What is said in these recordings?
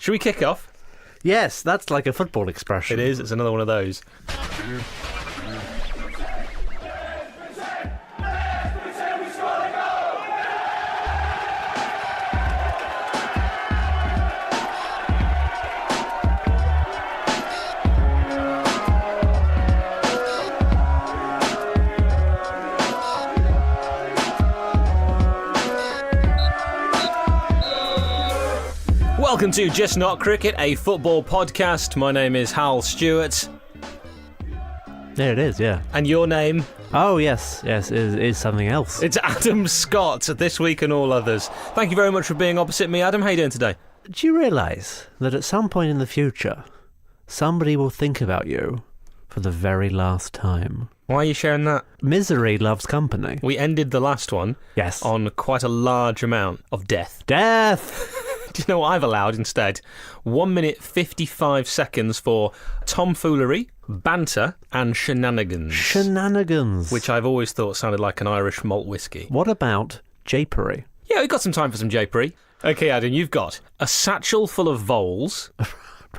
Should we kick off? Yes, that's like a football expression. It is. It's another one of those. Welcome to Just Not Cricket, a football podcast. My name is Hal Stewart. There it is, yeah. And your name? Oh, yes, it is something else. It's Adam Scott, this week and all others. Thank you very much for being opposite me, Adam. How are you doing today? Do you realise that at some point in the future, somebody will think about you for the very last time? Why are you sharing that? Misery loves company. We ended the last one on quite a large amount of death. Death! Do you know what I've allowed instead? 1 minute 55 seconds for tomfoolery, banter, and shenanigans. Shenanigans. Which I've always thought sounded like an Irish malt whiskey. What about japery? Yeah, we've got some time for some japery. Okay, Adam, you've got a satchel full of voles.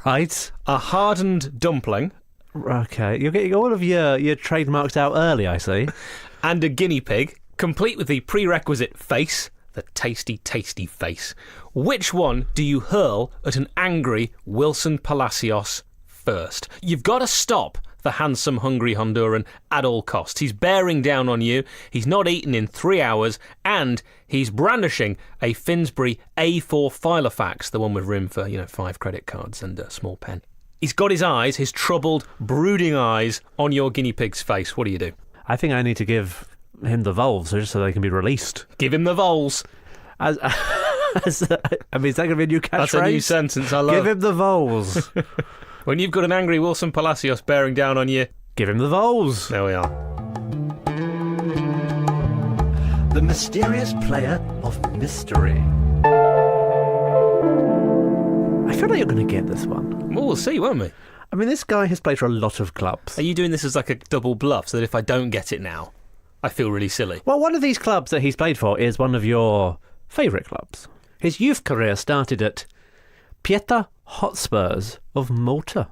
Right. A hardened dumpling. Okay, you're getting all of your trademarks out early, I see. And a guinea pig, complete with the prerequisite face. The tasty, tasty face. Which one do you hurl at an angry Wilson Palacios first? You've got to stop the handsome, hungry Honduran at all costs. He's bearing down on you, he's not eaten in 3 hours, and he's brandishing a Finsbury A4 Filofax, the one with room for, 5 credit cards and a small pen. He's got his eyes, his troubled, brooding eyes, on your guinea pig's face. What do? I think I need to give him the voles just so they can be released. Give him the voles. Is that going to be a new catchphrase? That's a new sentence, I love. Give him the voles. When you've got an angry Wilson Palacios bearing down on you, give him the voles. There we are. The mysterious player of mystery. I feel like you're going to get this one. Well, we'll see, won't we? I mean, this guy has played for a lot of clubs. Are you doing this as like a double bluff so that if I don't get it now, I feel really silly? Well, one of these clubs that he's played for is one of your favourite clubs. His youth career started at Pieta Hotspurs of Malta.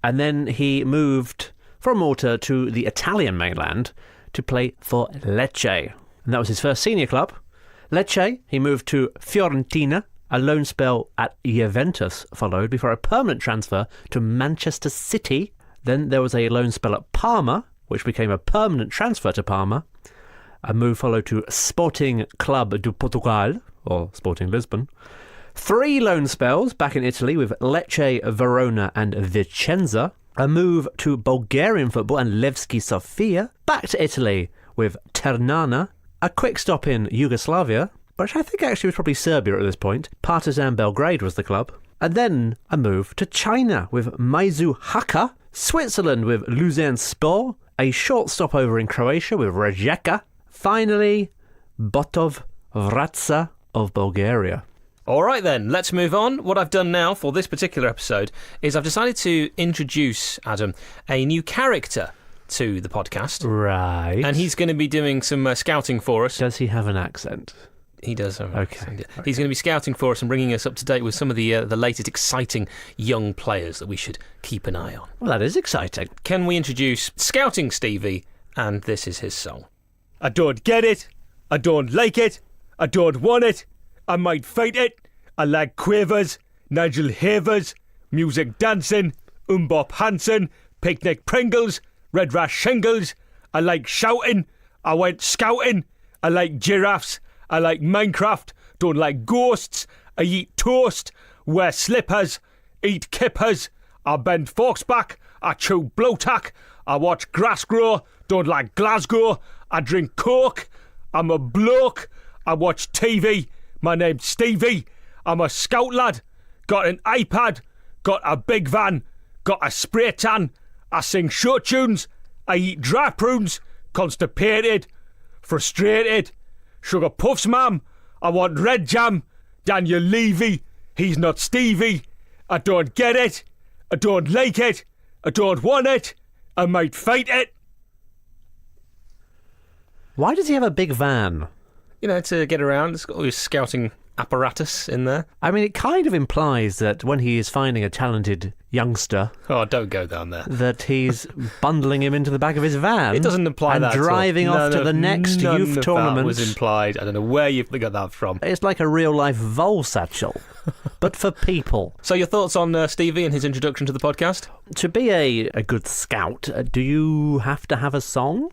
And then he moved from Malta to the Italian mainland to play for Lecce. And that was his first senior club. Lecce, he moved to Fiorentina. A loan spell at Juventus followed before a permanent transfer to Manchester City. Then there was a loan spell at Parma, which became a permanent transfer to Parma. A move followed to Sporting Club de Portugal, or Sporting Lisbon. 3 loan spells back in Italy with Lecce, Verona and Vicenza. A move to Bulgarian football and Levski Sofia. Back to Italy with Ternana. A quick stop in Yugoslavia, which I think actually was probably Serbia at this point. Partizan Belgrade was the club. And then a move to China with Maizu Haka. Switzerland with Luzernspor. A short stopover in Croatia with Rijeka. Finally, Botov Vratsa of Bulgaria. All right then, let's move on. What I've done now for this particular episode is I've decided to introduce, Adam, a new character to the podcast. Right. And he's going to be doing some scouting for us. Does he have an accent? He does have an accent. Okay. He's going to be scouting for us and bringing us up to date with some of the latest exciting young players that we should keep an eye on. Well, that is exciting. Can we introduce Scouting Stevie? And this is his song. I don't get it. I don't like it. I don't want it. I might fight it. I like quavers, Nigel Havers, music dancing, Bob Hansen, picnic Pringles, red rash shingles. I like shouting. I went scouting. I like giraffes. I like Minecraft. Don't like ghosts. I eat toast. Wear slippers. Eat kippers. I bend forks back. I chew blowtack. I watch grass grow. Don't like Glasgow. I drink Coke. I'm a bloke. I watch TV. My name's Stevie. I'm a scout lad. Got an iPad. Got a big van. Got a spray tan. I sing show tunes. I eat dry prunes. Constipated. Frustrated. Sugar puffs, ma'am. I want red jam. Daniel Levy. He's not Stevie. I don't get it. I don't like it. I don't want it. I might fight it. Why does he have a big van? You know, to get around. It's got all his scouting apparatus in there. I mean, it kind of implies that when he is finding a talented youngster, Oh, don't go down there. that he's bundling him into the back of his van. It doesn't imply and that at all. driving off to the next none youth of tournament. That was implied. I don't know where you've got that from. It's like a real-life Vole Satchel, but for people. So your thoughts on Stevie and his introduction to the podcast? To be a good scout, do you have to have a song?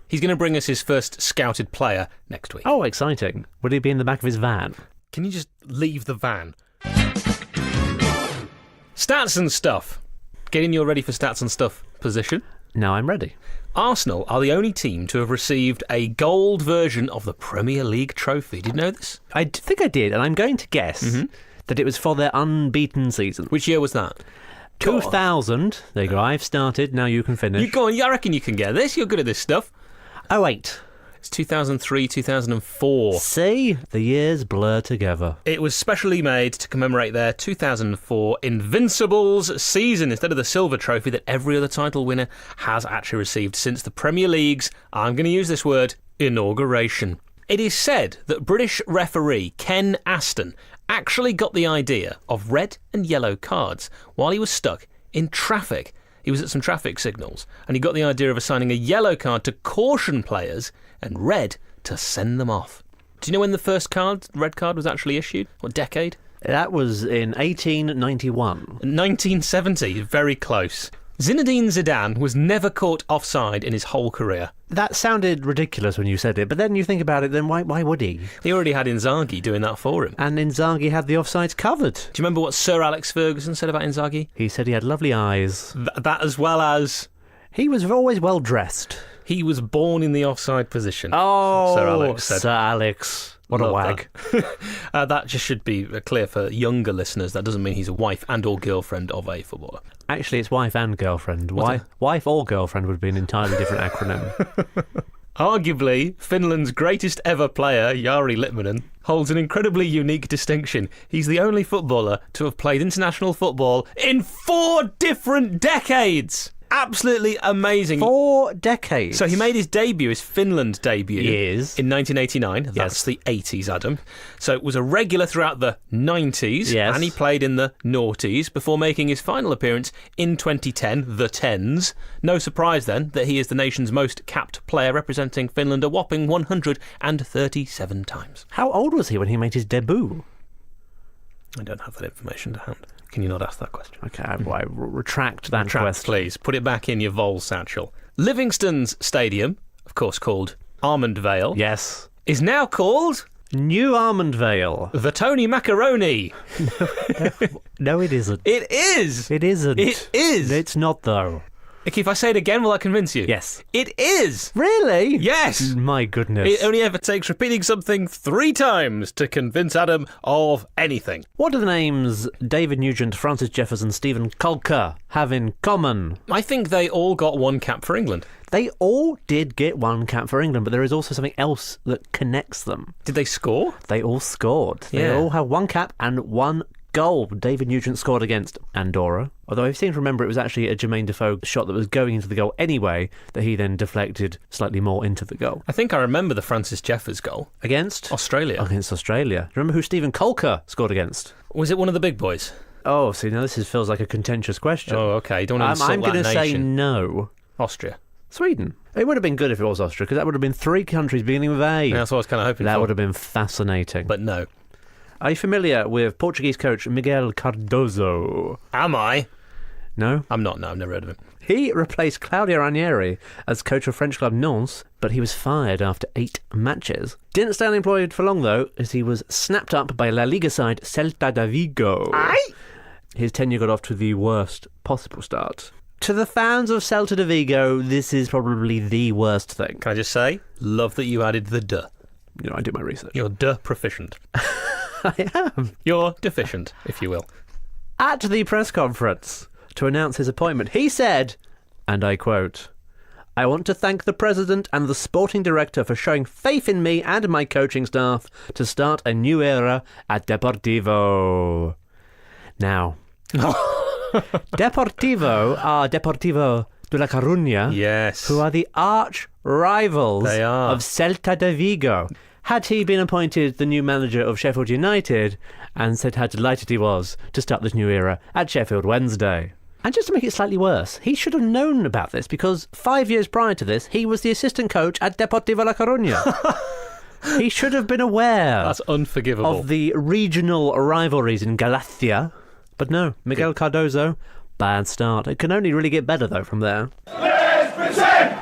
He's going to bring us his first scouted player next week. Oh, exciting. Would he be in the back of his van? Can you just leave the van? Stats and stuff. Getting your ready for stats and stuff position. Now I'm ready. Arsenal are the only team to have received a gold version of the Premier League trophy. Did you know this? I think I did, and I'm going to guess that it was for their unbeaten season. Which year was that? 2000. There you go. I've started. Now you can finish. You go on. I reckon you can get this. You're good at this stuff. 08. It's 2003, 2004. See? The years blur together. It was specially made to commemorate their 2004 Invincibles season instead of the silver trophy that every other title winner has actually received since the Premier League's, I'm going to use this word, inauguration. It is said that British referee Ken Aston actually got the idea of red and yellow cards while he was stuck in traffic. He was at some traffic signals and he got the idea of assigning a yellow card to caution players and red to send them off. Do you know when the first red card, was actually issued? What decade? That was in 1891. 1970, very close. Zinedine Zidane was never caught offside in his whole career. That sounded ridiculous when you said it, but then you think about it, then why would he? He already had Inzaghi doing that for him. And Inzaghi had the offsides covered. Do you remember what Sir Alex Ferguson said about Inzaghi? He said he had lovely eyes. That as well as... He was always well dressed. He was born in the offside position. Oh, Sir Alex said. Sir Alex. What a wag. That just should be clear for younger listeners. That doesn't mean he's a wife and or girlfriend of a footballer. Actually, it's wife and girlfriend. Wife or girlfriend would be an entirely different acronym. Arguably, Finland's greatest ever player, Jari Litmanen, holds an incredibly unique distinction. He's the only footballer to have played international football in 4 different decades! Absolutely amazing. 4 decades. So he made his debut, his Finland debut, Yes. in 1989. That's the 80s, Adam. So it was a regular throughout the 90s, Yes. and he played in the noughties before making his final appearance in 2010, the 10s. No surprise then that he is the nation's most capped player, representing Finland a whopping 137 times. How old was he when he made his debut? I don't have that information to hand. Can you not ask that question? Okay, I retract that Retract, question. please. Put it back in your Vole satchel. Livingston's stadium, of course called Almond Vale, Yes. is now called New Almond Vale. the Tony Macaroni. No, it isn't. It is. It isn't. It is. It's not, though. Okay, if I say it again, will that convince you? Yes. It is. Really? Yes. My goodness. It only ever takes repeating something 3 times to convince Adam of anything. What do the names David Nugent, Francis Jefferson, Stephen Colker have in common? I think they all got 1 cap for England. They all did get 1 cap for England, but there is also something else that connects them. Did they score? They all scored. They Yeah. all have 1 cap and 1 goal. David Nugent scored against Andorra, although I seem to remember it was actually a Jermaine Defoe shot that was going into the goal anyway, that he then deflected slightly more into the goal. I think I remember the Francis Jeffers goal. Against? Australia. Against Australia. Remember who Stephen Colker scored against? Was it one of the big boys? Oh, see, now feels like a contentious question. Oh, okay. You don't want to insult I'm going to that say nation. no. Austria. Sweden. It would have been good if it was Austria, because that would have been 3 countries beginning with A. Yeah, that's what I was kind of hoping That for. would have been fascinating. But no. Are you familiar with Portuguese coach Miguel Cardoso? Am I? No? I'm not. No, I've never heard of him. He replaced Claudio Ranieri as coach of French club Nantes, but he was fired after 8 matches. Didn't stay unemployed for long, though, as he was snapped up by La Liga side Celta de Vigo. Aye? His tenure got off to the worst possible start. To the fans of Celta de Vigo, this is probably the worst thing. Can I just say, love that you added the duh. You know, I do my research. You're duh proficient. I am. You're deficient, if you will. At the press conference to announce his appointment, he said, and I quote, "I want to thank the president and the sporting director for showing faith in me and my coaching staff to start a new era at Deportivo." Now, Deportivo are Deportivo de La Coruña, Yes. who are the arch rivals They are. of Celta de Vigo. had he been appointed the new manager of Sheffield United and said how delighted he was to start this new era at Sheffield Wednesday. And just to make it slightly worse, he should have known about this because 5 years prior to this, he was the assistant coach at Deportivo La Coruña. He should have been aware That's unforgivable. of the regional rivalries in Galicia. But no, Miguel Cardozo, bad start. It can only really get better, though, from there.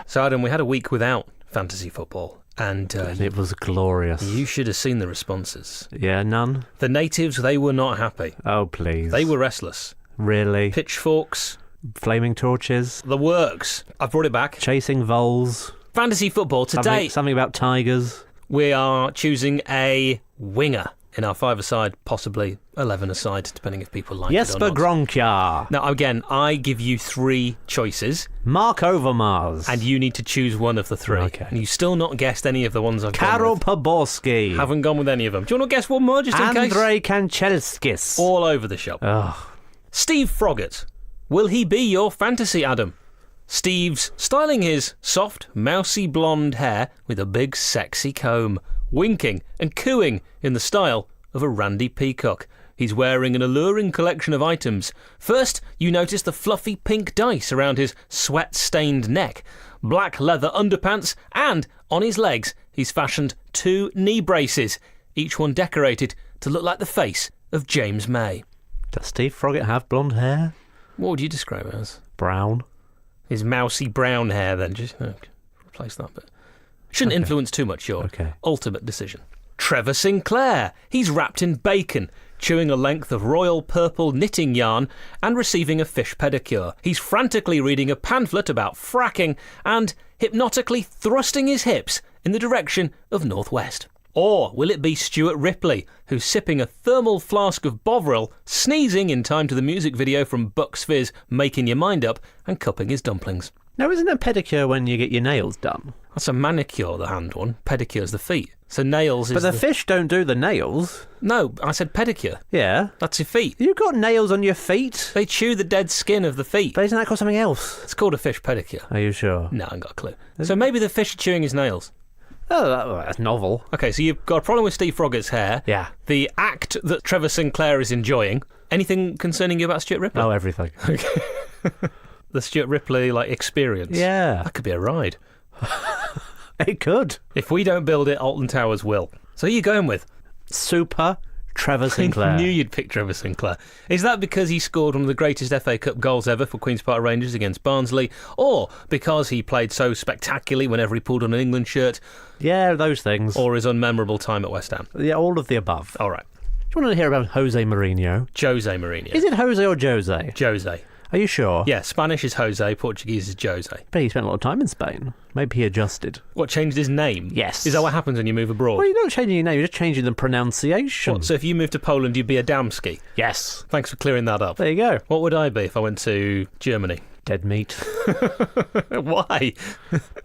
So, Adam, we had a week without fantasy football. And it was glorious. you should have seen the responses. Yeah, none? The natives, they were not happy. Oh, please. They were restless. Really? Pitchforks, Flaming torches? the works. I've brought it back. Chasing voles? Fantasy football. Today, Something about tigers? we are choosing a winger in our 5-a-side, possibly 11-a-side, depending if people like it or Jesper not. Gronkia. Now, again, I give you 3 choices, Mark Overmars. and you need to choose one of the 3. Okay. And you've still not guessed any of the ones I've Karol gone with. Poborski. Haven't gone with any of them. Do you want to guess one more, just in case? Andrei Kanchelskis. All over the shop. Oh, Steve Froggatt. Will he be your fantasy, Adam? Steve's styling his soft, mousy blonde hair with a big, sexy comb, winking and cooing in the style of a Randy Peacock. He's wearing an alluring collection of items. First, you notice the fluffy pink dice around his sweat-stained neck, black leather underpants, and on his legs he's fashioned 2 knee braces, each one decorated to look like the face of James May. does Steve Froggatt have blonde hair? What would you describe it as? Brown? His mousy brown hair, then. Just replace that bit. Shouldn't influence too much your ultimate decision. Trevor Sinclair. He's wrapped in bacon, chewing a length of royal purple knitting yarn and receiving a fish pedicure. He's frantically reading a pamphlet about fracking and hypnotically thrusting his hips in the direction of northwest. Or will it be Stuart Ripley, who's sipping a thermal flask of Bovril, sneezing in time to the music video from Bucks Fizz, Making Your Mind Up, and cupping his dumplings? No, isn't a pedicure when you get your nails done? That's a manicure, the hand one. Pedicure's the feet. So nails is But the fish don't do the nails. No, I said pedicure. Yeah. That's your feet. You've got nails on your feet? They chew the dead skin of the feet. But isn't that called something else? It's called a fish pedicure. Are you sure? No, I haven't got a clue. So maybe the fish are chewing his nails. Oh, that's novel. Okay, so you've got a problem with Steve Froggatt's hair. Yeah. The act that Trevor Sinclair is enjoying. Anything concerning you about Stuart Ripley? Oh, everything. The Stuart Ripley, experience. Yeah. That could be a ride. It could. If we don't build it, Alton Towers will. So who are you going with? Super Trevor Sinclair. I knew you'd pick Trevor Sinclair. Is that because he scored one of the greatest FA Cup goals ever for Queen's Park Rangers against Barnsley, or because he played so spectacularly whenever he pulled on an England shirt, Yeah, those things. or his unmemorable time at West Ham? Yeah, all of the above. All right. Do you want to hear about Jose Mourinho? Jose Mourinho. Is it Jose or Jose? Jose. Are you sure? Yeah, Spanish is Jose, Portuguese is Jose. But he spent a lot of time in Spain. Maybe he adjusted. What, changed his name? Yes. Is that what happens when you move abroad? Well, you're not changing your name, you're just changing the pronunciation. What, so if you moved to Poland, you'd be Adamski? Yes. Thanks for clearing that up. There you go. What would I be if I went to Germany? Dead meat. Why?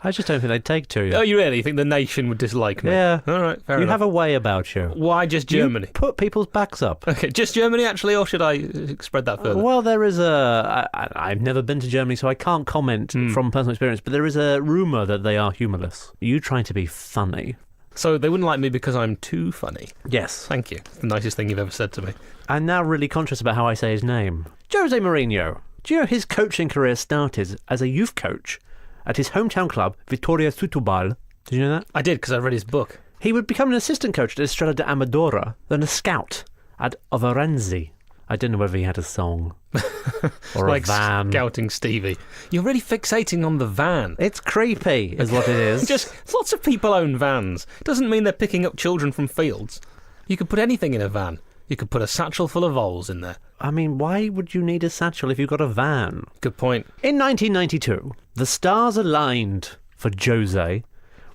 I just don't think they'd take to you. Oh, you really think the nation would dislike me? Yeah. All right, fair You enough. have a way about you. Why just Germany? You put people's backs up. Okay, just Germany actually, or should I spread that further? Well, there is I've never been to Germany, so I can't comment from personal experience, but there is a rumour that they are humourless. You try to be funny. So they wouldn't like me because I'm too funny. Yes. Thank you. It's the nicest thing you've ever said to me. I'm now really conscious about how I say his name. Jose Mourinho. Do you know his coaching career started as a youth coach at his hometown club, Vitória Setúbal? Did you know that? I did, because I read his book. He would become an assistant coach at Estrela de Amadora, then a scout at Ovarense. I don't know whether he had a song or a van. Scouting Stevie. You're really fixating on the van. It's creepy, is what it is. Just lots of people own vans. Doesn't mean they're picking up children from fields. You could put anything in a van. You could put a satchel full of voles in there. I mean, why would you need a satchel if you've got a van? Good point. In 1992, the stars aligned for Jose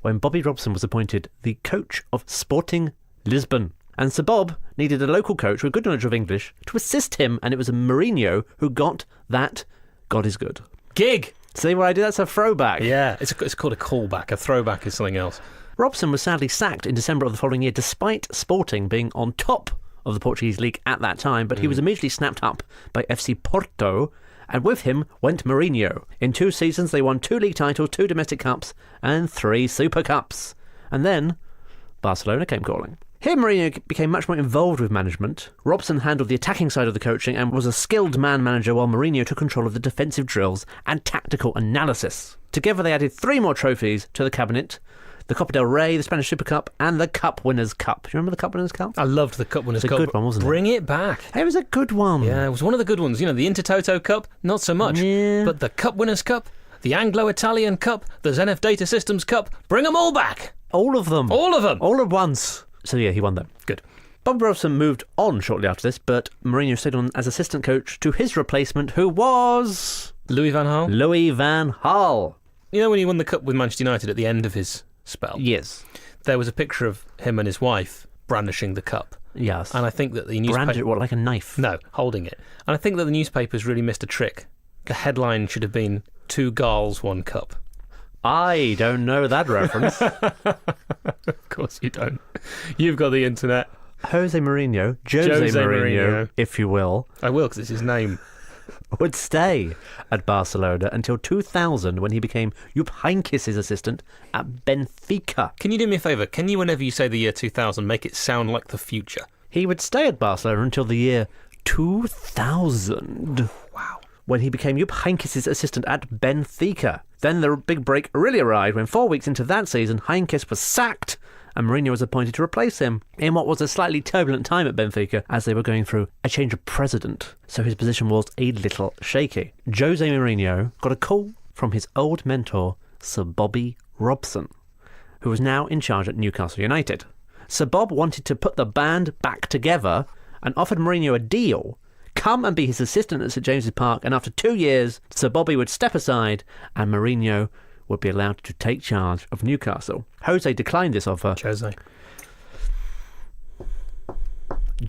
when Bobby Robson was appointed the coach of Sporting Lisbon. And Sir Bob needed a local coach with good knowledge of English to assist him, and it was Mourinho who got that God is good Gig! See what I did? That's a throwback. Yeah, it's called a callback. A throwback is something else. Robson was sadly sacked in December of the following year, despite Sporting being on top of the Portuguese league at that time, but he was immediately snapped up by FC Porto, and with him went Mourinho. In 2 seasons, they won 2 league titles, 2 domestic cups, and 3 Super Cups. And then Barcelona came calling. Here Mourinho became much more involved with management. Robson handled the attacking side of the coaching and was a skilled man-manager, while Mourinho took control of the defensive drills and tactical analysis. Together they added 3 more trophies to the cabinet: the Copa del Rey, the Spanish Super Cup, and the Cup Winners' Cup. Do you remember the Cup Winners' Cup? I loved the Cup Winners' Cup. It was a good one, wasn't it? Bring it back. It was a good one. Yeah, it was one of the good ones. You know, the Intertoto Cup, not so much. Yeah. But the Cup Winners' Cup, the Anglo-Italian Cup, the Zenith Data Systems Cup, bring them all back. All of them. All of them. All at once. So yeah, he won them. Good. Bob Robson moved on shortly after this, but Mourinho stayed on as assistant coach to his replacement, who was... Louis van Gaal. Louis van Gaal. You know when he won the Cup with Manchester United at the end of his spell? Yes. There was a picture of him and his wife brandishing the cup. Yes. And I think that the newspaper... Branded it, what, like a knife? No, holding it. And I think that the newspapers really missed a trick. The headline should have been 2 Gaals, 1 cup. I don't know that reference. Of course you don't. You've got the internet. Jose Mourinho, Jose Mourinho, if you will, I will, because it's his name. would stay at Barcelona until 2000, when he became Jupp Heynckes' assistant at Benfica. Can you do me a favour? Can you, whenever you say the year 2000, make it sound like the future? He would stay at Barcelona until the year 2000. Wow. When he became Jupp Heynckes' assistant at Benfica. Then the big break really arrived when 4 weeks into that season, Heynckes was sacked and Mourinho was appointed to replace him in what was a slightly turbulent time at Benfica, as they were going through a change of president, so his position was a little shaky. Jose Mourinho got a call from his old mentor, Sir Bobby Robson, who was now in charge at Newcastle United. Sir Bob wanted to put the band back together and offered Mourinho a deal: come and be his assistant at St James's Park, and after 2 years, Sir Bobby would step aside and Mourinho would be allowed to take charge of Newcastle. Jose declined this offer.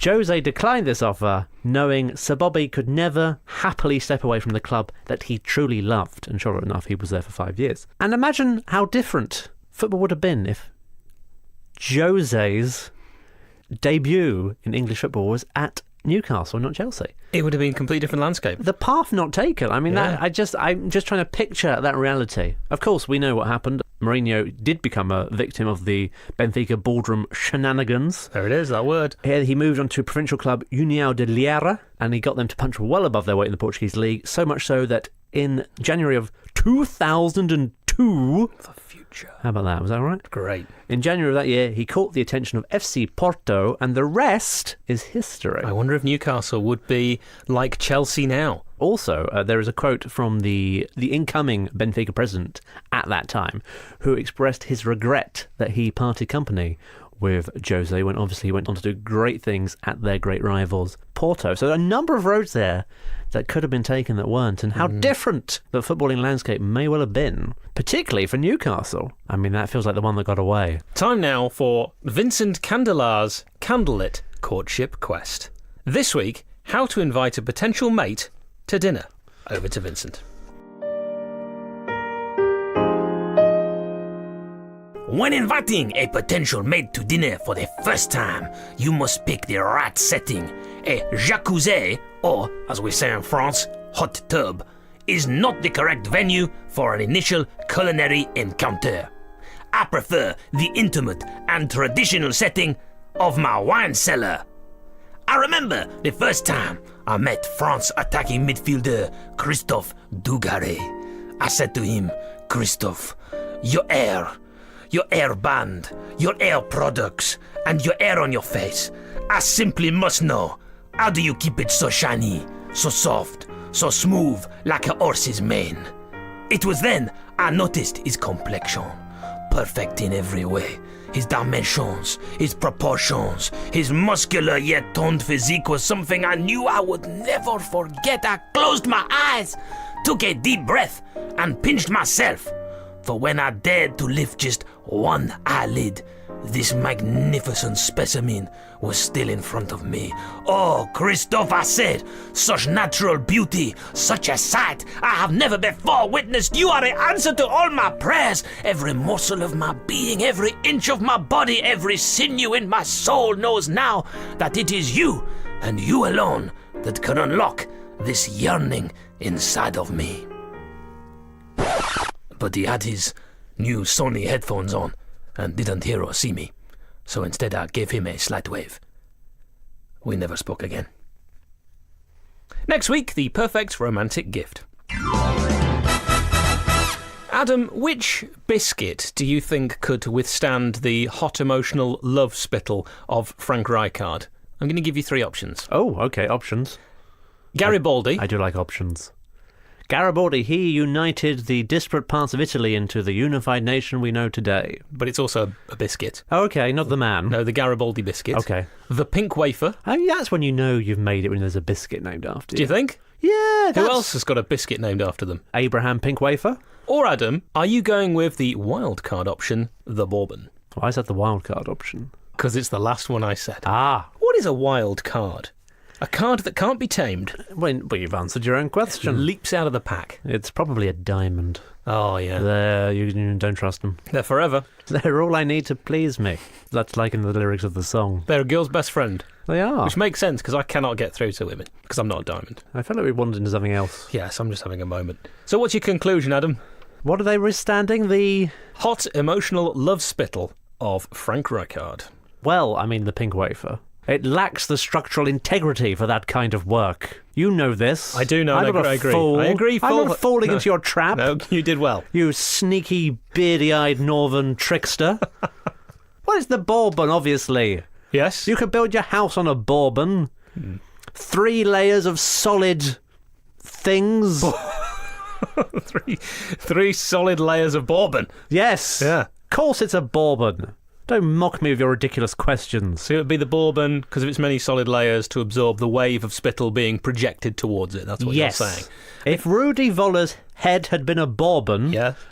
Jose declined this offer, knowing Sir Bobby could never happily step away from the club that he truly loved, and sure enough, he was there for 5 years. And imagine how different football would have been if Jose's debut in English football was at Newcastle, not Chelsea. It would have been a completely different landscape. The path not taken. I mean, Yeah. I'm just trying to picture that reality. Of course, we know what happened. Mourinho did become a victim of the Benfica boardroom shenanigans. There it is, that word. Here he moved on to provincial club União de Liera, and he got them to punch well above their weight in the Portuguese league, so much so that in January of 2002... The future. How about that? Was that all right? Great. In January of that year, he caught the attention of FC Porto, and the rest is history. I wonder if Newcastle would be like Chelsea now. Also, there is a quote from the incoming Benfica president at that time, who expressed his regret that he parted company with Jose, when obviously he went on to do great things at their great rivals, Porto. So a number of roads there that could have been taken that weren't, and how different the footballing landscape may well have been, particularly for Newcastle. I mean, that feels like the one that got away. Time now for Vincent Candelar's Candlelit Courtship Quest. This week, how to invite a potential mate to dinner. Over to Vincent. When inviting a potential mate to dinner for the first time, you must pick the right setting. A jacuzzi, or as we say in France, hot tub, is not the correct venue for an initial culinary encounter. I prefer the intimate and traditional setting of my wine cellar. I remember the first time I met France attacking midfielder Christophe Dugarry. I said to him, "Christophe, your hair band, your hair products, and your hair on your face. I simply must know, how do you keep it so shiny, so soft, so smooth like a horse's mane?" It was then I noticed his complexion, perfect in every way. His dimensions, his proportions, his muscular yet toned physique was something I knew I would never forget. I closed my eyes, took a deep breath, and pinched myself. For when I dared to lift just one eyelid, this magnificent specimen was still in front of me. "Oh, Christophe," I said, "such natural beauty, such a sight I have never before witnessed. You are the answer to all my prayers. Every morsel of my being, every inch of my body, every sinew in my soul knows now that it is you, and you alone, that can unlock this yearning inside of me." But he had his new Sony headphones on and didn't hear or see me. so instead I gave him a slight wave. We never spoke again. Next week, the perfect romantic gift. Adam, which biscuit do you think could withstand the hot emotional love spittle of Frank Rijkaard? I'm going to give you 3 options. Oh, okay, options. Garibaldi. I do like options. Garibaldi, he united the disparate parts of Italy into the unified nation we know today. But it's also a biscuit. Oh, okay, not the man. No, the Garibaldi biscuit. Okay. The pink wafer. I mean, that's when you know you've made it, when there's a biscuit named after you. Do you think? Yeah, Who else has got a biscuit named after them? Abraham Pink Wafer? Or, Adam, are you going with the wild card option, the bourbon? Why is that the wild card option? Because it's the last one I said. Ah. What is a wild card? A card that can't be tamed. Well, you've answered your own question. Leaps out of the pack. It's probably a diamond. Oh, yeah. There, you don't trust them. They're forever. They're all I need to please me. That's like in the lyrics of the song. They're a girl's best friend. They are. Which makes sense, because I cannot get through to women, because I'm not a diamond. I felt like we wandered into something else. Yes, I'm just having a moment. So what's your conclusion, Adam? What are they withstanding? The hot, emotional love spittle of Frank Rijkaard. Well, I mean the pink wafer. It lacks the structural integrity for that kind of work. You know this. I do know. I'm not I a agree. fool. I agree. I'm not falling into your trap. No, you did well. You sneaky, beardy-eyed northern trickster. What is the bourbon, obviously? Yes. You could build your house on a bourbon. 3 layers of solid things. three solid layers of bourbon. Yes. Yeah. Of course it's a bourbon. Don't mock me with your ridiculous questions. So it would be the bourbon, because of its many solid layers, to absorb the wave of spittle being projected towards it. That's what you're saying. If Rudy Voller's head had been a bourbon,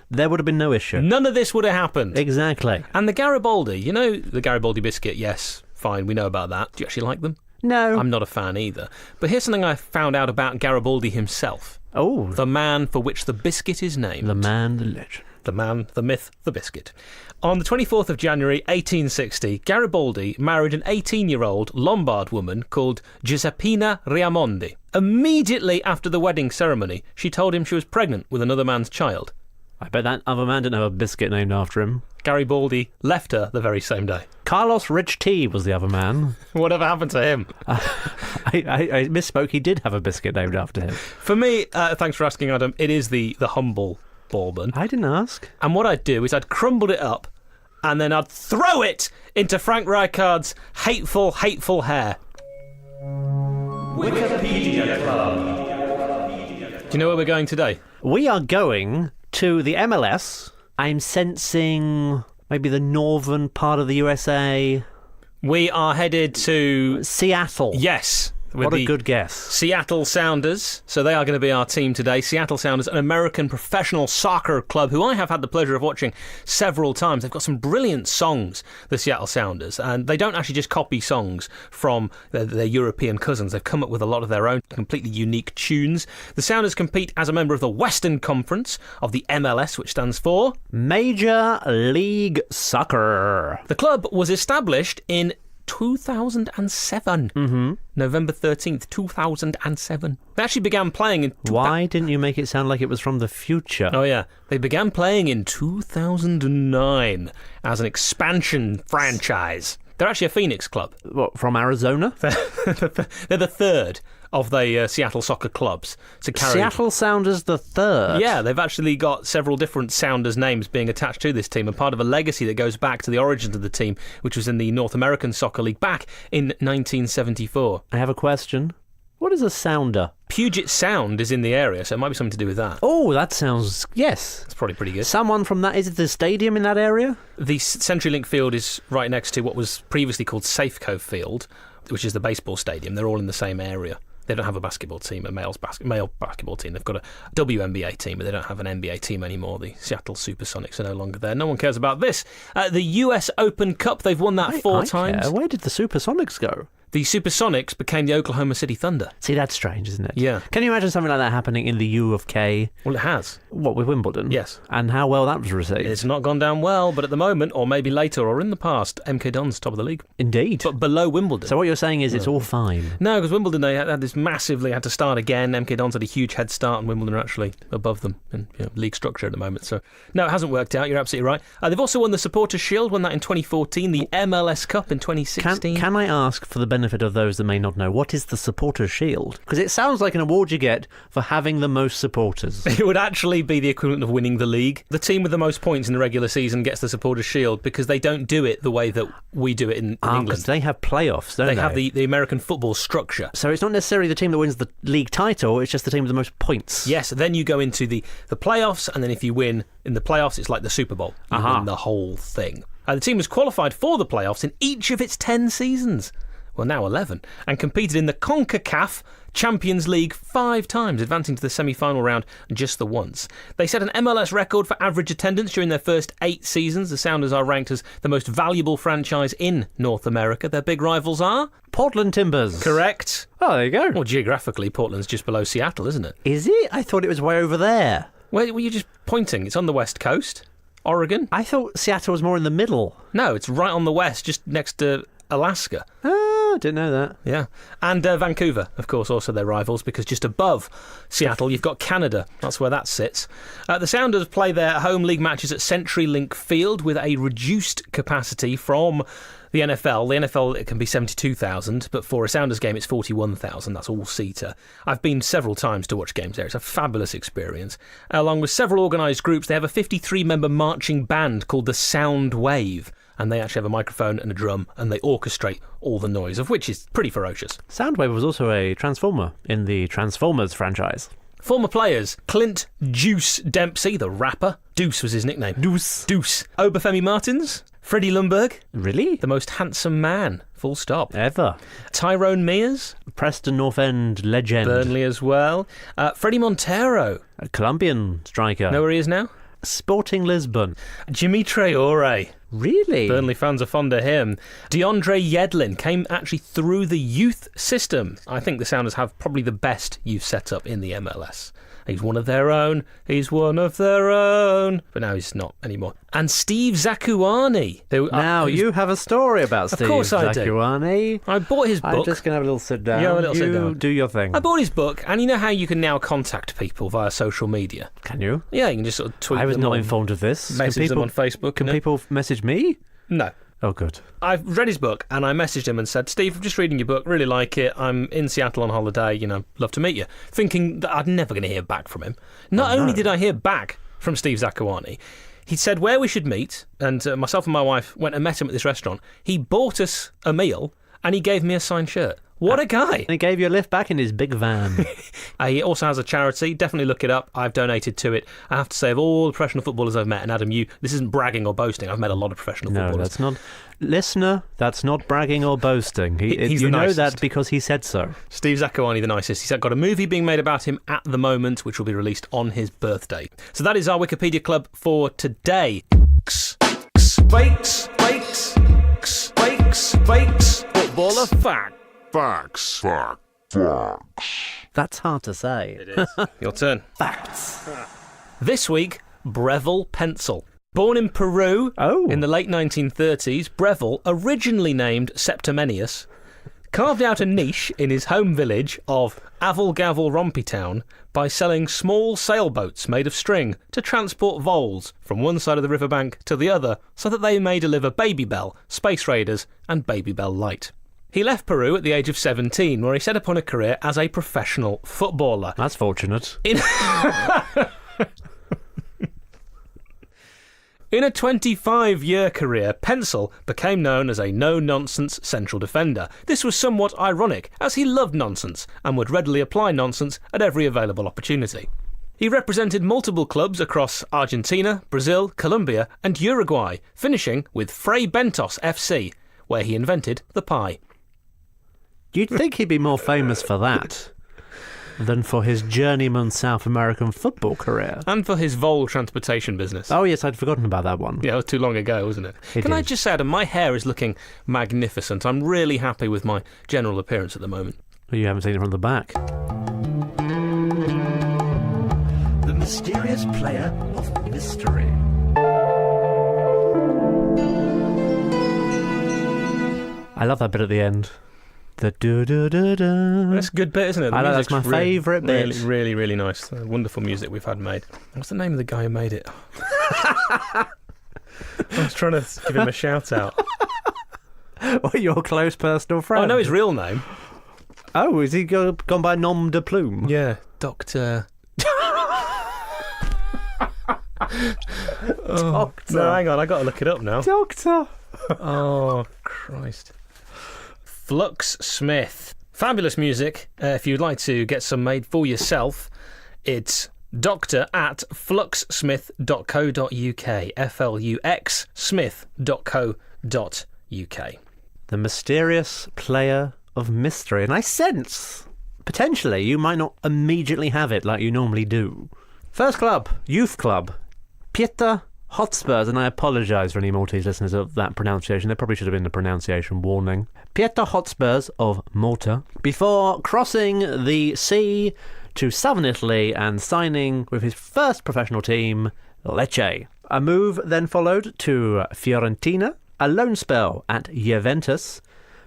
there would have been no issue. None of this would have happened. Exactly. And the Garibaldi, you know the Garibaldi biscuit, yes, fine, we know about that. Do you actually like them? No. I'm not a fan either. But here's something I found out about Garibaldi himself. Oh. The man for which the biscuit is named. The man, the legend. The man, the myth, the biscuit. On the 24th of January 1860, Garibaldi married an 18-year-old Lombard woman called Giuseppina Riamondi. Immediately after the wedding ceremony, she told him she was pregnant with another man's child. I bet that other man didn't have a biscuit named after him. Garibaldi left her the very same day. Carlos Rich T was the other man. Whatever happened to him? I misspoke. He did have a biscuit named after him. For me, thanks for asking, Adam, it is the humble bourbon. I didn't ask. And what I'd do is I'd crumble it up and then I'd throw it into Frank Rijkaard's hateful, hateful hair. Wikipedia Club. Do you know where we're going today? We are going to the MLS. I'm sensing maybe the northern part of the USA. We are headed to Seattle. Yes. What a good guess. Seattle Sounders. So they are going to be our team today. Seattle Sounders, an American professional soccer club who I have had the pleasure of watching several times. They've got some brilliant songs, the Seattle Sounders, and they don't actually just copy songs from their European cousins. They've come up with a lot of their own completely unique tunes. The Sounders compete as a member of the Western Conference of the MLS, which stands for Major League Soccer. The club was established in 2007. November 13th, 2007. They actually began playing in... Why didn't you make it sound like it was from the future? Oh, yeah. They began playing in 2009 as an expansion franchise. They're actually a Phoenix club. What, from Arizona? They're the third of the Seattle soccer clubs to carry... Seattle Sounders the third? Yeah, they've actually got several different Sounders names being attached to this team, and part of a legacy that goes back to the origins of the team, which was in the North American Soccer League back in 1974. I have a question. What is a sounder? Puget Sound is in the area, so it might be something to do with that. Oh, that sounds... Yes. It's probably pretty good. Someone from that... Is it the stadium in that area? The CenturyLink Field is right next to what was previously called Safeco Field, which is the baseball stadium. They're all in the same area. They don't have a basketball team, a male basketball team. They've got a WNBA team, but they don't have an NBA team anymore. The Seattle Supersonics are no longer there. No one cares about this. The US Open Cup, they've won that four times. Care. Where did the Supersonics go? The Supersonics became the Oklahoma City Thunder. See, that's strange, isn't it? Yeah. Can you imagine something like that happening in the U of K? Well, it has. What, with Wimbledon? Yes. And how well that was received? It's not gone down well, but at the moment, or maybe later or in the past, MK Dons top of the league. Indeed. But below Wimbledon. So what you're saying is it's all fine? No, because Wimbledon, they had this massively, had to start again. MK Dons had a huge head start, and Wimbledon are actually above them in league structure at the moment. So, no, it hasn't worked out. You're absolutely right. They've also won the Supporters' Shield, won that in 2014, the MLS Cup in 2016. Can I ask, for the benefit of those that may not know, what is the Supporters' Shield? Because it sounds like an award you get for having the most supporters. It would actually be the equivalent of winning the league. The team with the most points in the regular season gets the Supporters' Shield because they don't do it the way that we do it in England. Because they have playoffs, don't they? They have the American football structure. So it's not necessarily the team that wins the league title, it's just the team with the most points. Yes, then you go into the playoffs, and then if you win in the playoffs, it's like the Super Bowl. You win the whole thing. The team was qualified for the playoffs in each of its 10 seasons. Well, now 11, and competed in the CONCACAF Champions League 5 times, advancing to the semi-final round just the once. They set an MLS record for average attendance during their first 8 seasons. The Sounders are ranked as the most valuable franchise in North America. Their big rivals are Portland Timbers. Correct. Oh, there you go. Well, geographically, Portland's just below Seattle, isn't it? Is it? I thought it was way over there. Where were you just pointing? It's on the west coast. Oregon? I thought Seattle was more in the middle. No, it's right on the west, just next to Alaska. Oh, didn't know that. Yeah. And Vancouver, of course, also their rivals, because just above Seattle, you've got Canada. That's where that sits. The Sounders play their home league matches at CenturyLink Field with a reduced capacity from the NFL. The NFL, it can be 72,000, but for a Sounders game, it's 41,000. That's all-seater. I've been several times to watch games there. It's a fabulous experience. Along with several organised groups, they have a 53-member marching band called the Sound Wave, and they actually have a microphone and a drum, and they orchestrate all the noise, of which is pretty ferocious. Soundwave was also a Transformer in the Transformers franchise. Former players: Clint Deuce Dempsey, the rapper. Deuce was his nickname. Deuce. Obafemi Martins. Freddie Ljungberg. Really? The most handsome man. Full stop. Ever. Tyrone Mears. Preston North End legend. Burnley as well. Freddie Montero. A Colombian striker. Know where he is now? Sporting Lisbon. Jimmy Traore. Really? Burnley fans are fond of him. DeAndre Yedlin came actually through the youth system. I think the Sounders have probably the best youth setup in the MLS. He's one of their own. He's one of their own. But now he's not anymore. And Steve Zakuani. Now, you have a story about Steve Zakuani. I bought his book. I'm just going to have a little sit down. Yeah, a little sit down. You do your thing. I bought his book, and you know how you can now contact people via social media? Can you? Yeah, you can just sort of tweet them. I was not informed of this. Message them on Facebook. Can people message me? No. Oh, good. I've read his book, and I messaged him and said, Steve, I'm just reading your book, really like it. I'm in Seattle on holiday, love to meet you. Thinking that I'm never going to hear back from him. Not only did I hear back from Steve Zakuani, he said where we should meet, and myself and my wife went and met him at this restaurant. He bought us a meal, and he gave me a signed shirt. What a guy. And he gave you a lift back in his big van. He also has a charity. Definitely look it up. I've donated to it. I have to say, of all the professional footballers I've met, and Adam, this isn't bragging or boasting. I've met a lot of professional footballers. No, that's not. Listener, that's not bragging or boasting. He's you the know nicest. That because he said so. Steve Zakuani, the nicest. He's got a movie being made about him at the moment, which will be released on his birthday. So that is our Wikipedia Club for today. Fakes. Footballer fact. Facts. That's hard to say. It is. Your turn. Facts. This week, Breville Pencil. Born in Peru in the late 1930s, Breville, originally named Septimenius, carved out a niche in his home village of Avel-Gavel Rompitown by selling small sailboats made of string to transport voles from one side of the riverbank to the other so that they may deliver Babybel, Space Raiders and Babybel Light. He left Peru at the age of 17, where he set upon a career as a professional footballer. That's fortunate. In a 25-year career, Pencil became known as a no-nonsense central defender. This was somewhat ironic, as he loved nonsense and would readily apply nonsense at every available opportunity. He represented multiple clubs across Argentina, Brazil, Colombia and Uruguay, finishing with Fray Bentos FC, where he invented the pie. You'd think he'd be more famous for that. than for his journeyman South American football career. And for his Vole transportation business. Oh, yes, I'd forgotten about that one. Yeah, it was too long ago, wasn't it? It Can I is. just say, Adam, my hair is looking magnificent. I'm really happy with my general appearance at the moment. You haven't seen it from the back. The mysterious player of mystery. I love that bit at the end. The do-do-do-do. That's a good bit, isn't it? The I know, that's music's my favourite bit. Really, really, really nice. Wonderful music we've had made. What's the name of the guy who made it? I was trying to give him a shout out. What, your close personal friend? Oh, I know his real name. Oh, is he gone by nom de plume? Yeah, Doctor. Doctor. No, hang on, I got to look it up now. Doctor. Oh, Christ. Flux Smith. Fabulous music. If you'd like to get some made for yourself, it's doctor@fluxsmith.co.uk. F-L-U-X smith.co.uk. The mysterious player of mystery. And I sense, potentially, you might not immediately have it like you normally do. First club, youth club, Pieter Hotspurs, and I apologise for any Maltese listeners of that pronunciation. There probably should have been a pronunciation warning. Pieter Hotspurs of Malta, before crossing the sea to southern Italy and signing with his first professional team, Lecce. A move then followed to Fiorentina, a loan spell at Juventus,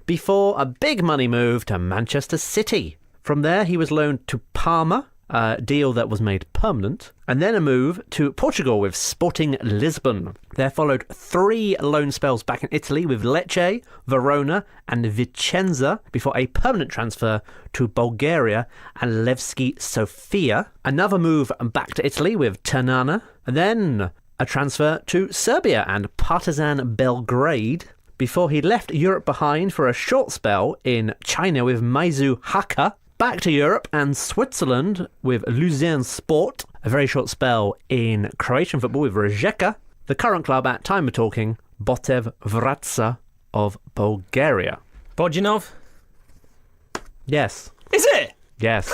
before a big money move to Manchester City. From there he was loaned to Parma, a deal that was made permanent, and then a move to Portugal with Sporting Lisbon. There followed 3 loan spells back in Italy with Lecce, Verona and Vicenza before a permanent transfer to Bulgaria and Levski Sofia. Another move back to Italy with Ternana, and then a transfer to Serbia and Partizan Belgrade before he left Europe behind for a short spell in China with Meizu Haka. Back to Europe and Switzerland with Luzern Sport, a very short spell in Croatian football with Rijeka. The current club at time of talking, Botev Vratsa of Bulgaria. Bodjanov? Yes. Is it? Yes.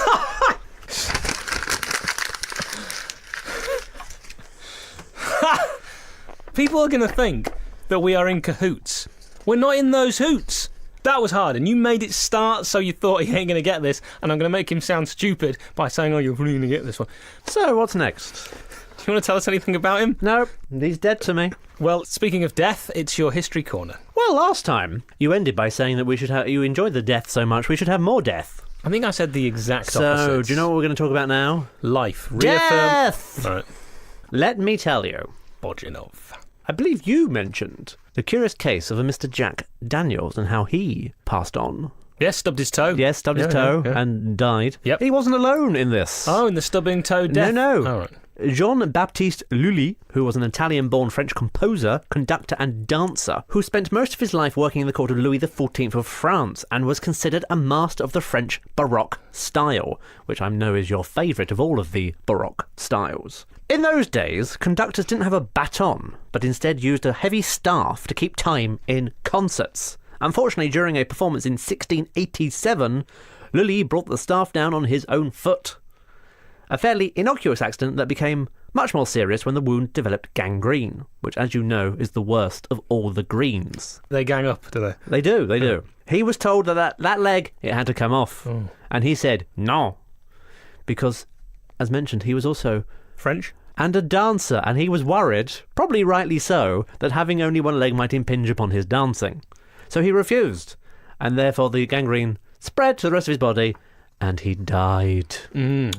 People are going to think that we are in cahoots. We're not in those hoots. That was hard, and you made it start so you thought he ain't going to get this, and I'm going to make him sound stupid by saying, oh, you're really going to get this one. So, what's next? Do you want to tell us anything about him? No, he's dead to me. Well, speaking of death, it's your history corner. Well, last time you ended by saying that we should have. You enjoyed the death so much, we should have more death. I think I said the exact So, opposite. do you know what we're going to talk about now? Life. Death! All right. Let me tell you. Bodjanov. I believe you mentioned the curious case of a Mr. Jack Daniels and how he passed on. Yes, stubbed his toe. Yes, stubbed his toe yeah. and died. Yep. He wasn't alone in this. Oh, in the stubbing toe death? No. All right. Jean-Baptiste Lully, who was an Italian-born French composer, conductor and dancer, who spent most of his life working in the court of Louis XIV of France and was considered a master of the French Baroque style, which I know is your favourite of all of the Baroque styles. In those days, conductors didn't have a baton, but instead used a heavy staff to keep time in concerts. Unfortunately, during a performance in 1687, Lully brought the staff down on his own foot. A fairly innocuous accident that became much more serious when the wound developed gangrene, which, as you know, is the worst of all the greens. They gang up, do they? They do. He was told that leg, it had to come off. Oh. And he said, no. Because, as mentioned, he was also French? and a dancer, and he was worried, probably rightly so, that having only one leg might impinge upon his dancing. So he refused, and therefore the gangrene spread to the rest of his body, and he died.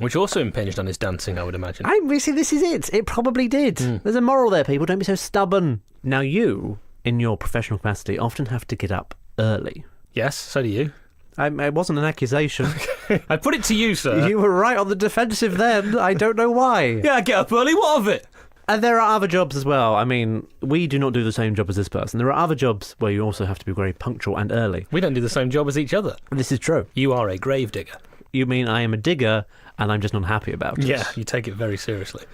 Which also impinged on his dancing, I would imagine. See, this is it. It probably did. There's a moral there, people. Don't be so stubborn. Now you, in your professional capacity, often have to get up early. Yes, so do you. It wasn't an accusation. I put it to you, sir. You were right on the defensive then. I don't know why. Yeah, I get up early. What of it? And there are other jobs as well. I mean, we do not do the same job as this person. There are other jobs where you also have to be very punctual and early. We don't do the same job as each other. This is true. You are a grave digger. You mean I am a digger and I'm just not happy about it? Yeah, you take it very seriously.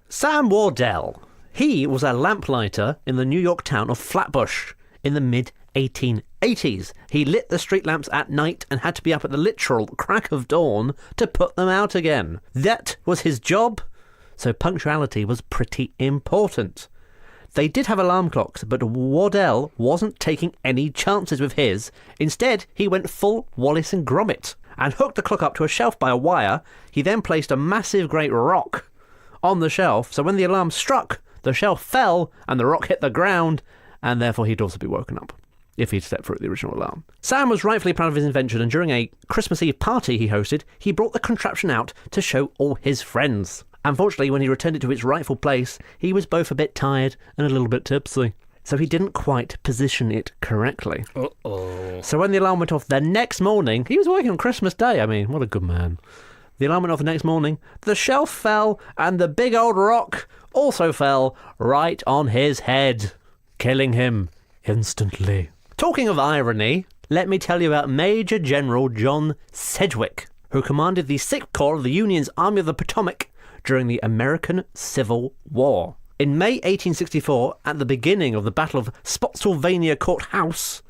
Sam Wardell. He was a lamplighter in the New York town of Flatbush in the mid-1880s. He lit the street lamps at night and had to be up at the literal crack of dawn to put them out again. That was his job, so punctuality was pretty important. They did have alarm clocks, but Waddell wasn't taking any chances with his. Instead, he went full Wallace and Gromit and hooked the clock up to a shelf by a wire. He then placed a massive great rock on the shelf, so when the alarm struck, the shelf fell and the rock hit the ground, and therefore he'd also be woken up if he'd stepped through the original alarm. Sam was rightfully proud of his invention, and during a Christmas Eve party he hosted, he brought the contraption out to show all his friends. Unfortunately, when he returned it to its rightful place, he was both a bit tired and a little bit tipsy, so he didn't quite position it correctly. Uh-oh. So when the alarm went off the next morning, he was working on Christmas Day, I mean, what a good man. The alarm went off the next morning, the shelf fell, and the big old rock also fell right on his head, killing him instantly. Talking of irony, let me tell you about Major General John Sedgwick, who commanded the 6th Corps of the Union's Army of the Potomac during the American Civil War. In May 1864, at the beginning of the Battle of Spotsylvania Courthouse,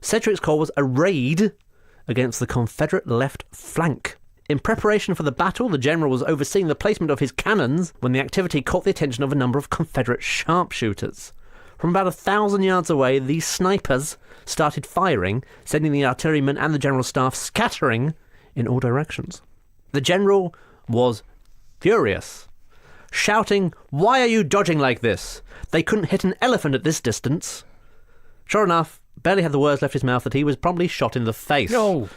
Sedgwick's corps was arrayed against the Confederate left flank. In preparation for the battle, the general was overseeing the placement of his cannons when the activity caught the attention of a number of Confederate sharpshooters. From about 1,000 yards away, these snipers started firing, sending the artillerymen and the general staff scattering in all directions. The general was furious, shouting, "Why are you dodging like this? They couldn't hit an elephant at this distance." Sure enough, barely had the words left his mouth that he was promptly shot in the face. No.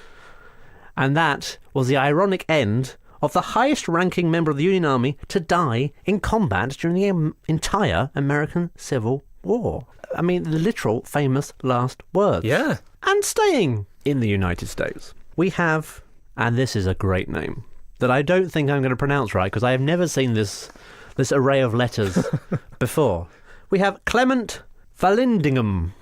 And that was the ironic end of the highest-ranking member of the Union Army to die in combat during the entire American Civil War. I mean, the literal famous last words. Yeah. And staying in the United States, we have, and this is a great name, that I don't think I'm going to pronounce right, because I have never seen this array of letters before. We have Clement Vallandigham,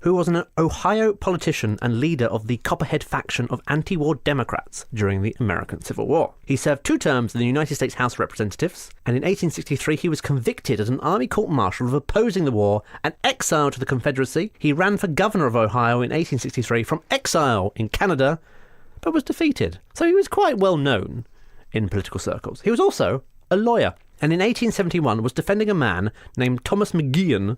who was an Ohio politician and leader of the Copperhead faction of anti-war Democrats during the American Civil War. He served 2 terms in the United States House of Representatives, and in 1863 he was convicted at an army court-martial of opposing the war and exiled to the Confederacy. He ran for governor of Ohio in 1863 from exile in Canada, but was defeated. So he was quite well known in political circles. He was also a lawyer, and in 1871 was defending a man named Thomas McGeehan,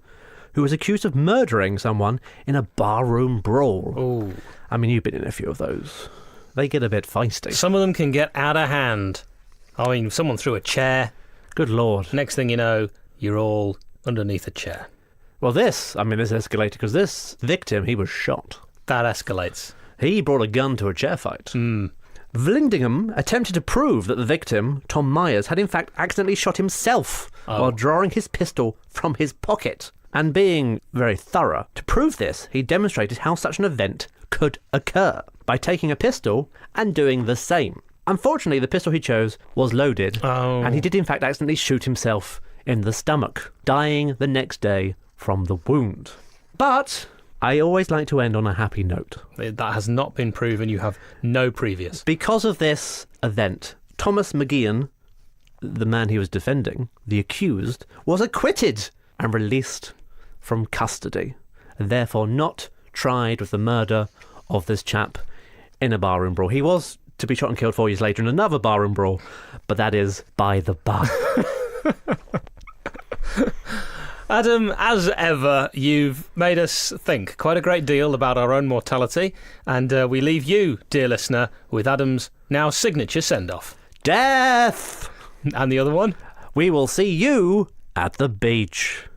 who was accused of murdering someone in a barroom brawl. Oh. I mean, you've been in a few of those. They get a bit feisty. Some of them can get out of hand. I mean, someone threw a chair. Good Lord. Next thing you know, you're all underneath a chair. Well, this escalated because this victim, he was shot. That escalates. He brought a gun to a chair fight. Vallandigham attempted to prove that the victim, Tom Myers, had in fact accidentally shot himself while drawing his pistol from his pocket. And being very thorough, to prove this, he demonstrated how such an event could occur by taking a pistol and doing the same. Unfortunately, the pistol he chose was loaded, and he did in fact accidentally shoot himself in the stomach, dying the next day from the wound. But I always like to end on a happy note. That has not been proven. You have no previous. Because of this event, Thomas McGeehan, the man he was defending, the accused, was acquitted and released from custody, and therefore not tried with the murder of this chap in a barroom brawl. He was to be shot and killed 4 years later in another barroom brawl, but that is by the by. Adam, as ever, you've made us think quite a great deal about our own mortality, and we leave you, dear listener, with Adam's now signature send-off. Death! And the other one? We will see you at the beach.